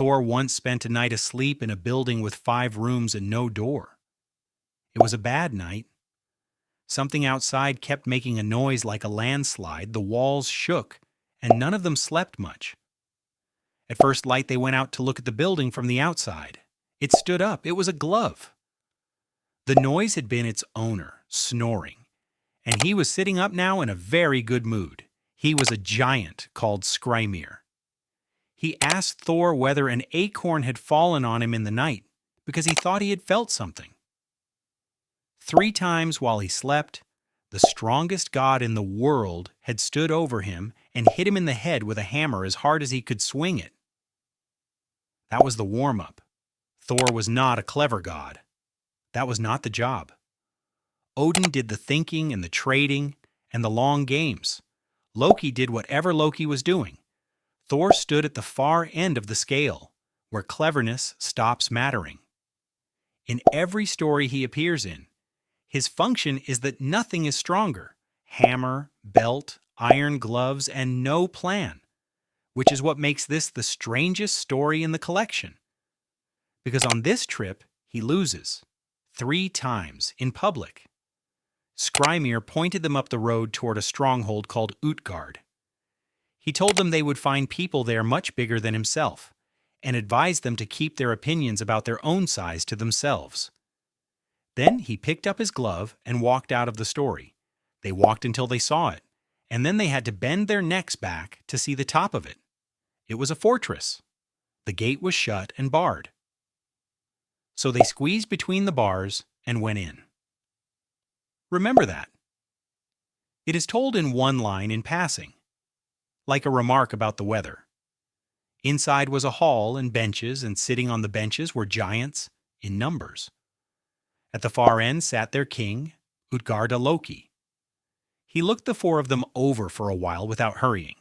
Thor once spent a night asleep in a building with 5 rooms and no door. It was a bad night. Something outside kept making a noise like a landslide, the walls shook, and none of them slept much. At first light they went out to look at the building from the outside. It stood up. It was a glove. The noise had been its owner, snoring, and he was sitting up now in a very good mood. He was a giant called Skrymir. He asked Thor whether an acorn had fallen on him in the night, because he thought he had felt something. 3 times while he slept, the strongest god in the world had stood over him and hit him in the head with a hammer as hard as he could swing it. That was the warm-up. Thor was not a clever god. That was not the job. Odin did the thinking and the trading and the long games. Loki did whatever Loki was doing. Thor stood at the far end of the scale, where cleverness stops mattering. In every story he appears in, his function is that nothing is stronger. Hammer, belt, iron gloves, and no plan, which is what makes this the strangest story in the collection. Because on this trip, he loses 3 times in public. Skrymir pointed them up the road toward a stronghold called Utgard. He told them they would find people there much bigger than himself, and advised them to keep their opinions about their own size to themselves. Then he picked up his glove and walked out of the story. They walked until they saw it, and then they had to bend their necks back to see the top of it. It was a fortress. The gate was shut and barred. So they squeezed between the bars and went in. Remember that. It is told in one line in passing, like a remark about the weather. Inside was a hall and benches, and sitting on the benches were giants in numbers. At the far end sat their king, Utgarda-loki. He looked the 4 of them over for a while without hurrying.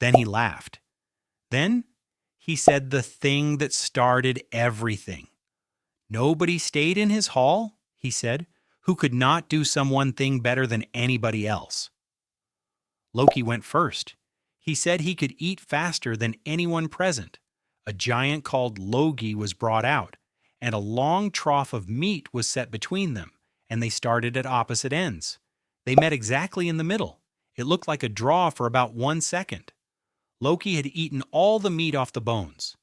Then he laughed. Then he said the thing that started everything. Nobody stayed in his hall, he said, who could not do some one thing better than anybody else. Loki went first. He said he could eat faster than anyone present. A giant called Logi was brought out, and a long trough of meat was set between them, and they started at opposite ends. They met exactly in the middle. It looked like a draw for about 1 second. Loki had eaten all the meat off the bones.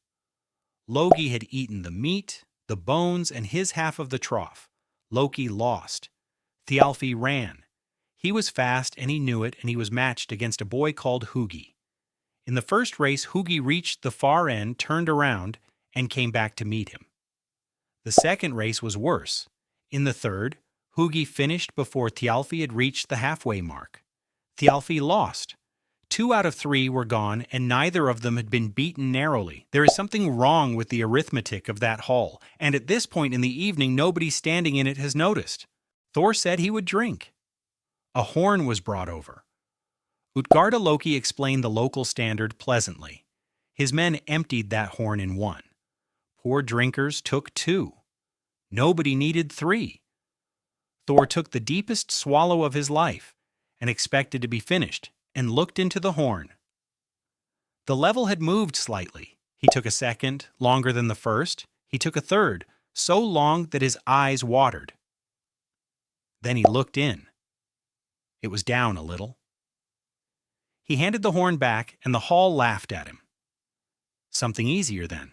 Loki had eaten the meat, the bones, and his half of the trough. Loki lost. Thjalfi ran. He was fast, and he knew it, and he was matched against a boy called Hugi. In the first race, Hugi reached the far end, turned around, and came back to meet him. The second race was worse. In the third, Hugi finished before Thjalfi had reached the halfway mark. Thjalfi lost. 2 out of 3 were gone, and neither of them had been beaten narrowly. There is something wrong with the arithmetic of that hall, and at this point in the evening nobody standing in it has noticed. Thor said he would drink. A horn was brought over. Utgarda-loki explained the local standard pleasantly. His men emptied that horn in 1. Poor drinkers took 2. Nobody needed 3. Thor took the deepest swallow of his life and expected to be finished, and looked into the horn. The level had moved slightly. He took a second, longer than the first. He took a third, so long that his eyes watered. Then he looked in. It was down a little. He handed the horn back, and the hall laughed at him. Something easier then.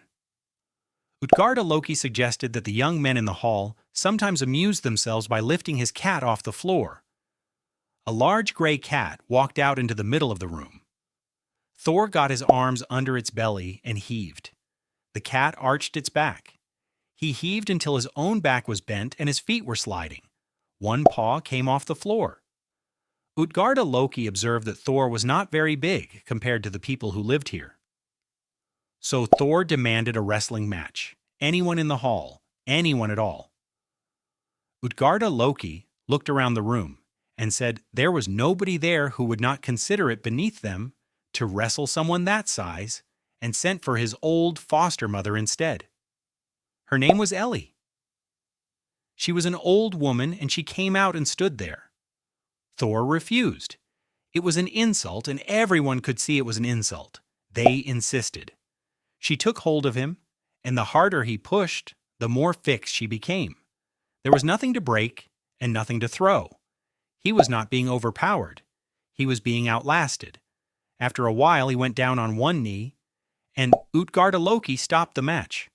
Utgarda-loki suggested that the young men in the hall sometimes amused themselves by lifting his cat off the floor. A large gray cat walked out into the middle of the room. Thor got his arms under its belly and heaved. The cat arched its back. He heaved until his own back was bent and his feet were sliding. 1 paw came off the floor. Utgarda-loki observed that Thor was not very big compared to the people who lived here. So Thor demanded a wrestling match. Anyone in the hall, anyone at all. Utgarda-loki looked around the room and said there was nobody there who would not consider it beneath them to wrestle someone that size, and sent for his old foster mother instead. Her name was Ellie. She was an old woman, and she came out and stood there. Thor refused. It was an insult, and everyone could see it was an insult. They insisted. She took hold of him, and the harder he pushed, the more fixed she became. There was nothing to break and nothing to throw. He was not being overpowered. He was being outlasted. After a while, he went down on one knee, and Utgarda-loki stopped the match.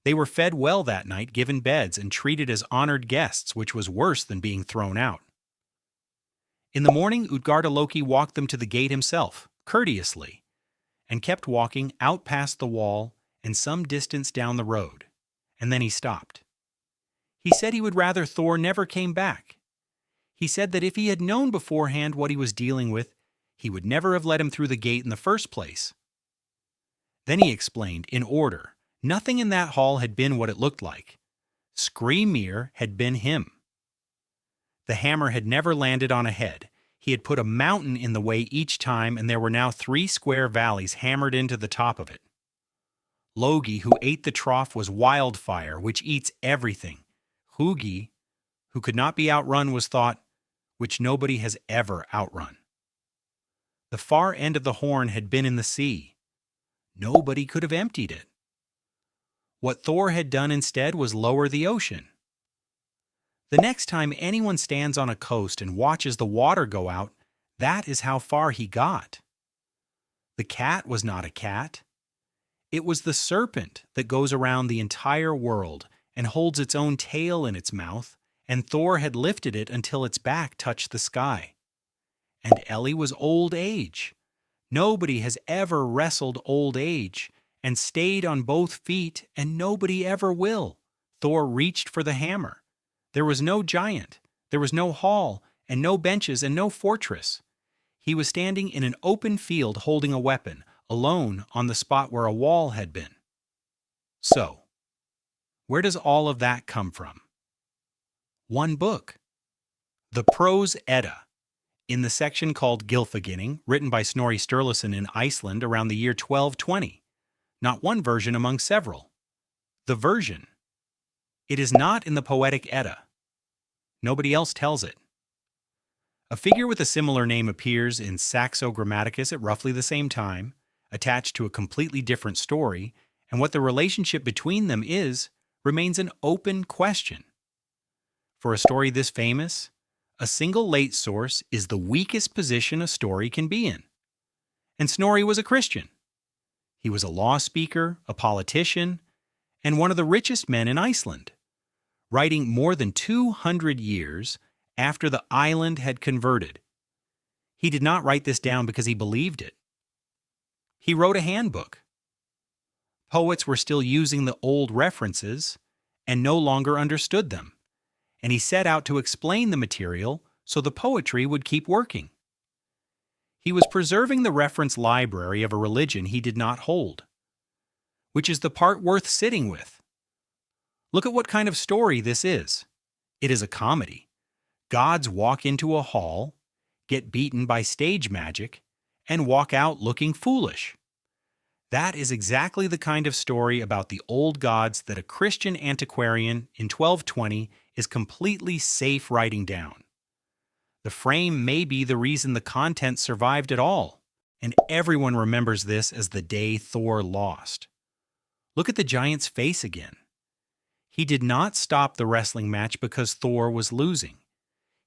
They were fed well that night, given beds, and treated as honored guests, which was worse than being thrown out. In the morning, Utgarda-loki walked them to the gate himself, courteously, and kept walking out past the wall and some distance down the road, and then he stopped. He said he would rather Thor never came back. He said that if he had known beforehand what he was dealing with, he would never have let him through the gate in the first place. Then he explained, in order, nothing in that hall had been what it looked like. Skrymir had been him. The hammer had never landed on a head. He had put a mountain in the way each time, and there were now 3 square valleys hammered into the top of it. Logi, who ate the trough, was wildfire, which eats everything. Hugi, who could not be outrun, was thought, which nobody has ever outrun. The far end of the horn had been in the sea. Nobody could have emptied it. What Thor had done instead was lower the ocean. The next time anyone stands on a coast and watches the water go out, that is how far he got. The cat was not a cat. It was the serpent that goes around the entire world and holds its own tail in its mouth, and Thor had lifted it until its back touched the sky. And Ellie was old age. Nobody has ever wrestled old age and stayed on both feet, and nobody ever will. Thor reached for the hammer. There was no giant, there was no hall, and no benches, and no fortress. He was standing in an open field holding a weapon, alone on the spot where a wall had been. So, where does all of that come from? One book. The Prose Edda, in the section called Gylfaginning, written by Snorri Sturluson in Iceland around the year 1220. Not one version among several. The version. It is not in the poetic Edda. Nobody else tells it. A figure with a similar name appears in Saxo Grammaticus at roughly the same time, attached to a completely different story, and what the relationship between them is remains an open question. For a story this famous, a single late source is the weakest position a story can be in. And Snorri was a Christian. He was a law speaker, a politician, and one of the richest men in Iceland, writing more than 200 years after the island had converted. He did not write this down because he believed it. He wrote a handbook. Poets were still using the old references and no longer understood them, and he set out to explain the material so the poetry would keep working. He was preserving the reference library of a religion he did not hold, which is the part worth sitting with. Look at what kind of story this is. It is a comedy. Gods walk into a hall, get beaten by stage magic, and walk out looking foolish. That is exactly the kind of story about the old gods that a Christian antiquarian in 1220 is completely safe writing down. The frame may be the reason the content survived at all, and everyone remembers this as the day Thor lost. Look at the giant's face again. He did not stop the wrestling match because Thor was losing.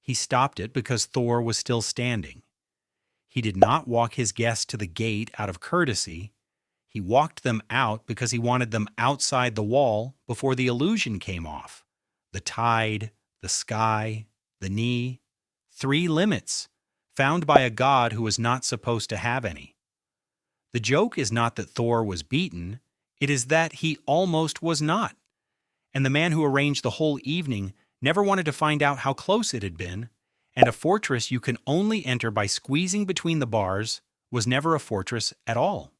He stopped it because Thor was still standing. He did not walk his guests to the gate out of courtesy. He walked them out because he wanted them outside the wall before the illusion came off. The tide, the sky, the knee. 3 limits, found by a god who was not supposed to have any. The joke is not that Thor was beaten, it is that he almost was not. And the man who arranged the whole evening never wanted to find out how close it had been, and a fortress you can only enter by squeezing between the bars was never a fortress at all.